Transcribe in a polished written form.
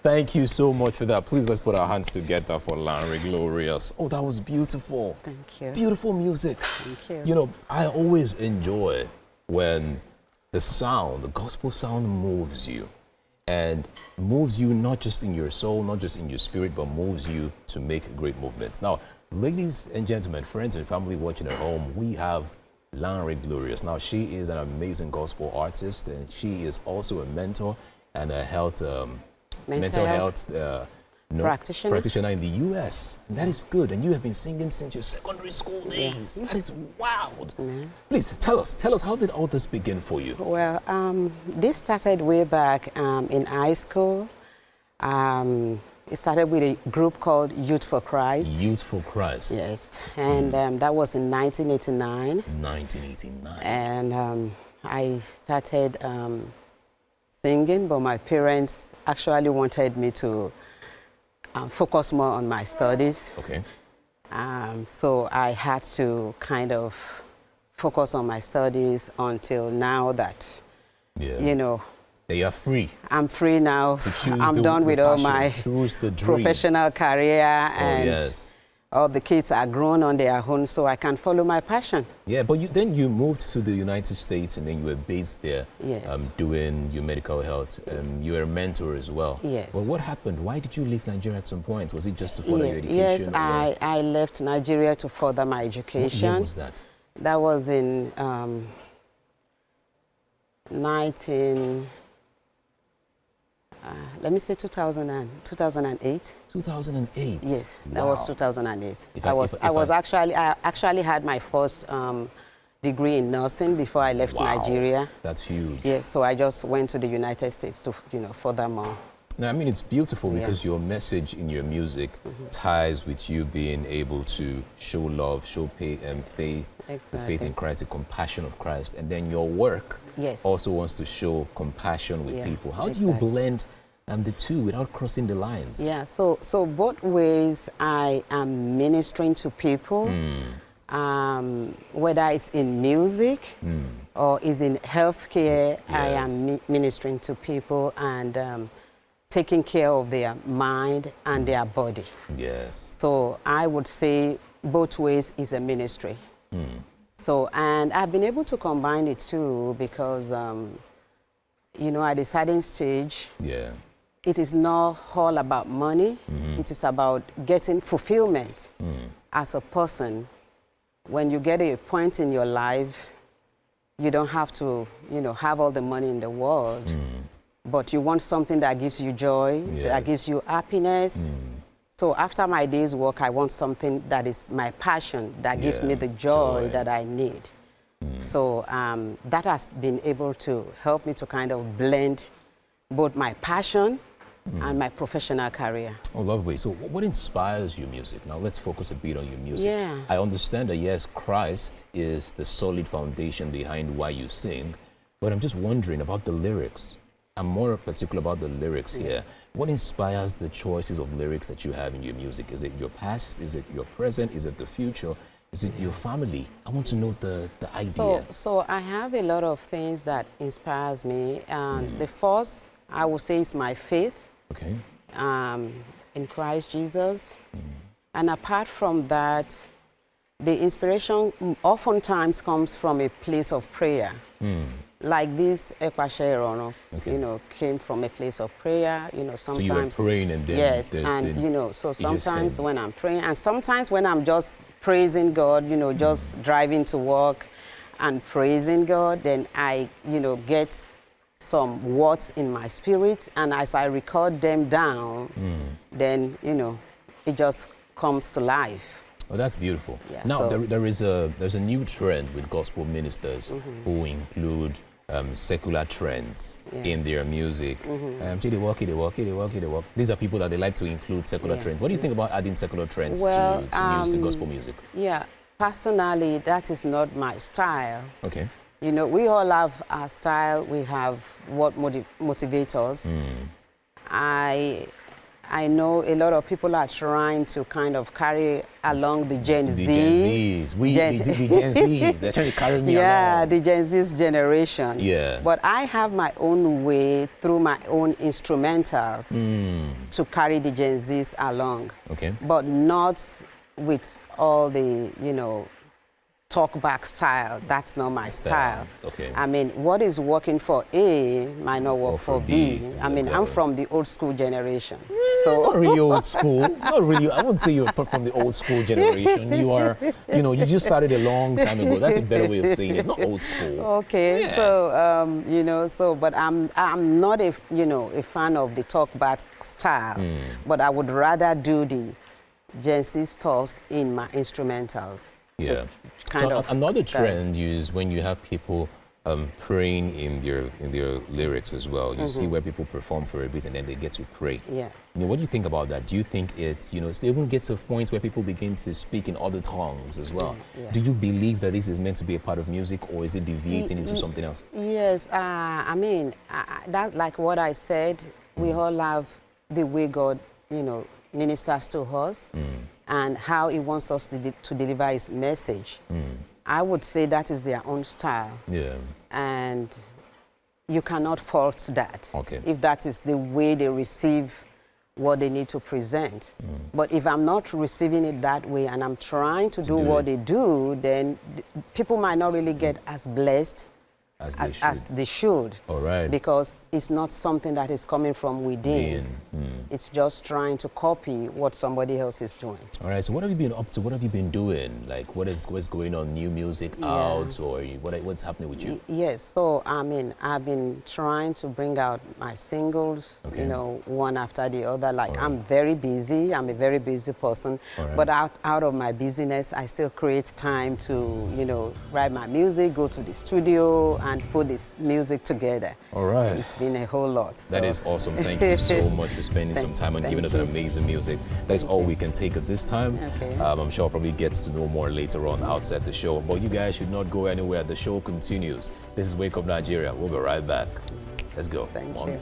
Thank you so much for that. Please, let's put our hands together for Lanre Glorious. Oh, that was beautiful. Thank you. Beautiful music. Thank you. You know, I always enjoy when the sound, the gospel sound moves you. And moves you not just in your soul, not just in your spirit, but moves you to make great movements. Now, ladies and gentlemen, friends and family watching at home, we have Lanre Glorious. Now, she is an amazing gospel artist, and she is also a mentor and a mental health practitioner in the U.S. And that is good. And you have been singing since your secondary school days. That is wild. Please tell us, how did all this begin for you? Well, this started way back in high school. It started with a group called Youth for Christ. Youth for Christ. Yes, and that was in 1989. 1989. And I started singing, but my parents actually wanted me to focus more on my studies. Okay. So I had to kind of focus on my studies until now that, you know, they are free. I'm free now. To choose I'm done with all my professional career, and all the kids are grown on their own, so I can follow my passion. Yeah, but then you moved to the United States, and then you were based there, yes, doing your medical health. You were a mentor as well. Yes. Well, what happened? Why did you leave Nigeria at some point? Was it just to further your education? Yes, I left Nigeria to further my education. What year was that? That was in 2008. 2008. Yes, that wow. was 2008. I actually had my first degree in nursing before I left Nigeria. That's huge. Yes, so I just went to the United States to, further more. Now, I mean, it's beautiful because your message in your music ties with you being able to show love, show faith, the faith in Christ, the compassion of Christ, and then your work also wants to show compassion with people. How do you blend the two without crossing the lines? Yeah, so both ways I am ministering to people, whether it's in music or is in healthcare, I am ministering to people and taking care of their mind and their body. Yes. So I would say both ways is a ministry. So, and I've been able to combine the two because, at a certain stage, it is not all about money. It is about getting fulfillment as a person. When you get a point in your life, you don't have to, have all the money in the world. But you want something that gives you joy, that gives you happiness. So after my day's work, I want something that is my passion, that gives me the joy that I need. So that has been able to help me to kind of blend both my passion and my professional career. Oh, lovely. So what inspires your music? Now let's focus a bit on your music. Yeah. I understand that, yes, Christ is the solid foundation behind why you sing, but I'm just wondering about the lyrics. I'm more particular about the lyrics here. What inspires the choices of lyrics that you have in your music? Is it your past? Is it your present? Is it the future? Is it your family? I want to know the idea. So I have a lot of things that inspires me. The first, I would say, is my faith in Christ Jesus. And apart from that, the inspiration oftentimes comes from a place of prayer. Like this Ekwashe, came from a place of prayer, sometimes. So you were praying and then... Yes, so sometimes when I'm praying, and sometimes when I'm just praising God, just driving to work and praising God, then I, get some words in my spirit, and as I record them down, then, it just comes to life. Oh, that's beautiful. Yeah, now, there's a new trend with gospel ministers who include secular trends in their music. They walk. These are people that they like to include secular trends. What do you think about adding secular trends to use in gospel music? Yeah, personally, that is not my style. Okay. We all have our style. We have what motivates us. I I know a lot of people are trying to kind of carry along the Gen Z. The Gen Zs. The Gen Zs. They're trying to carry me along. Yeah, the Gen Z's generation. Yeah. But I have my own way through my own instrumentals to carry the Gen Z's along. Okay. But not with all the, you know, talk back style. That's not my style. Okay. I mean, what is working for A might not work for B. I mean, I'm from the old school generation. So not really old school. Not really. I wouldn't say you're from the old school generation. You are, you know, you just started a long time ago. That's a better way of saying it. Not old school. Okay. Yeah. So, you know, so, but I'm not a, you know, a fan of the talk back style. But I would rather do the Gen Z stuff in my instrumentals. Yeah. Another trend is when you have people praying in their lyrics as well. You see where people perform for a bit and then they get to pray. Yeah. You know, what do you think about that? Do you think it's, you know, it even gets to a point where people begin to speak in other tongues as well? Yeah. Do you believe that this is meant to be a part of music, or is it deviating into something else? Yes. I mean, that, like what I said, we all have the way God, you know, ministers to us and how he wants us to deliver his message. I would say that is their own style. Yeah. And you cannot fault that. Okay. If that is the way they receive what they need to present. But if I'm not receiving it that way and I'm trying to do what they do, then people might not really get as blessed as they should. All right. Because it's not something that is coming from within. It's just trying to copy what somebody else is doing. All right. So what have you been up to? What have you been doing? Like, what's going on? New music out, or what's happening with you? Yes. So I mean, I've been trying to bring out my singles, you know, one after the other. Like, I'm very busy. I'm a very busy person. But out of my busyness, I still create time to, you know, write my music, go to the studio, and put this music together. All right. It's been a whole lot. So. That is awesome. Thank you so much for spending some time and giving us an amazing music. That is all we can take at this time. Okay. I'm sure I'll probably get to know more later on outside the show. But you guys should not go anywhere. The show continues. This is Wake Up Nigeria. We'll be right back. Let's go. Thank you.